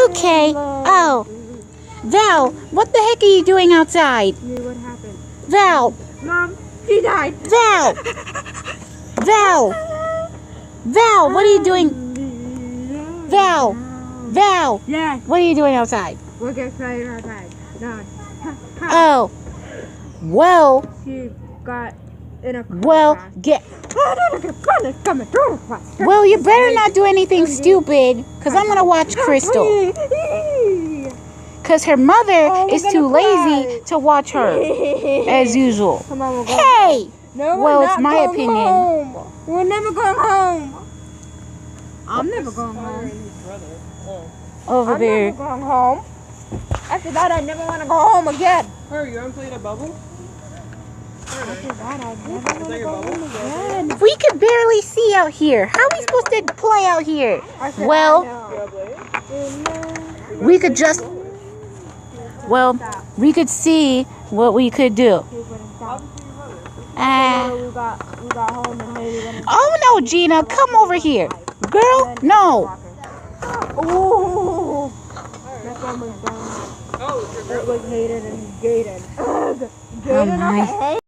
Okay. Oh. Val, what the heck are you doing outside? What happened? Val. Mom, she died. Val. Val. Val, what are you doing? Val. Val. Yes. What are you doing outside? We're getting playing outside. No. Oh. Well. She got in a car Well, crash. get. Well, you better not do anything stupid, because I'm going to watch Crystal. Because her mother is too lazy to watch her, as usual. Come on, we're going Hey! No, Well, we're it's not my going opinion. Home. We're never going home. I'm never going home. Over I'm there. never going home. After that, I never want to go home again. Hurry, you haven't played a bubble? After that, I never want to go home again. We can barely see out here. How are we supposed to play out here? Well, we could just... Well, we could see what we could do. We got home and Haley went. Oh no, Gina, come over here. Girl, no. Ooh. That one was down. Oh, it's your It was Hayden and Gaden. Oh my.